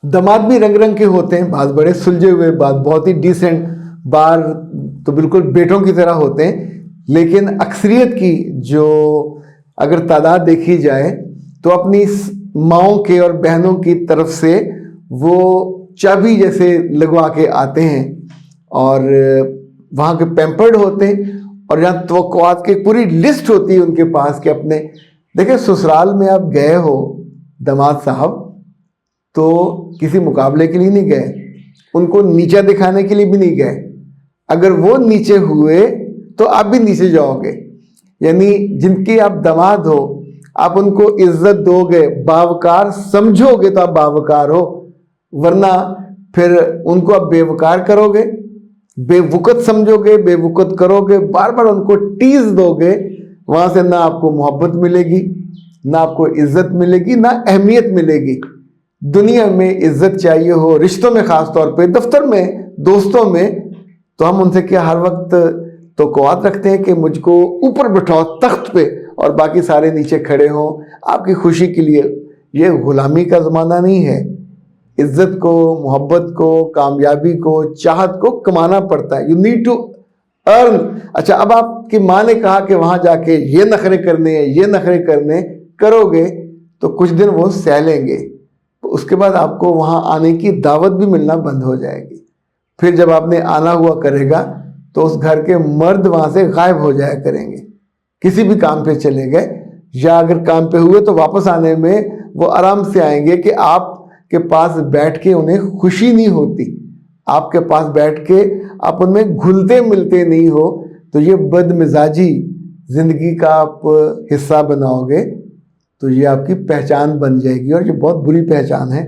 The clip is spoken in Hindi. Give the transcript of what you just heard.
दामाद भी रंग रंग के होते हैं, बात बड़े सुलझे हुए, बात बहुत ही डिसेंट, बार तो बिल्कुल बेटों की तरह होते हैं। लेकिन अक्सरियत की जो अगर तादाद देखी जाए तो अपनी माओं के और बहनों की तरफ से वो चाबी जैसे लगवा के आते हैं और वहाँ के पैम्पर्ड होते हैं। और यहाँ तवक्कुआत की पूरी लिस्ट होती है उनके पास कि अपने देखिए ससुराल में आप गए हो दामाद साहब तो किसी मुकाबले के लिए नहीं गए, उनको नीचा दिखाने के लिए भी नहीं गए। अगर वो नीचे हुए तो आप भी नीचे जाओगे। यानी जिनकी आप दामाद हो आप उनको इज्जत दोगे, बावकार समझोगे तो आप बावकार हो, वरना फिर उनको आप बेवकार करोगे, बेवकूत समझोगे, बेवकूत करोगे, बार बार उनको टीज दोगे, वहां से ना आपको मोहब्बत मिलेगी, ना आपको इज्जत मिलेगी, ना अहमियत मिलेगी। दुनिया में इज्जत चाहिए हो, रिश्तों में ख़ास तौर पे, दफ्तर में, दोस्तों में, तो हम उनसे क्या हर वक्त तो कवात रखते हैं कि मुझको ऊपर बिठाओ तख्त पे और बाकी सारे नीचे खड़े हों आपकी खुशी के लिए। ये गुलामी का ज़माना नहीं है। इज्जत को, मोहब्बत को, कामयाबी को, चाहत को कमाना पड़ता है। You need to earn. अच्छा, अब आपकी माँ ने कहा कि वहाँ जाके ये नखरे करने हैं, ये नखरे करने करोगे तो कुछ दिन वो सह लेंगे, उसके बाद आपको वहाँ आने की दावत भी मिलना बंद हो जाएगी। फिर जब आपने आना हुआ करेगा तो उस घर के मर्द वहाँ से गायब हो जाया करेंगे, किसी भी काम पे चले गए, या अगर काम पे हुए तो वापस आने में वो आराम से आएंगे कि आपके पास बैठ के उन्हें खुशी नहीं होती, आपके पास बैठ के आप उनमें घुलते मिलते नहीं हो। तो ये बदमिजाजी ज़िंदगी का आप हिस्सा बनाओगे तो ये आपकी पहचान बन जाएगी और ये बहुत बुरी पहचान है।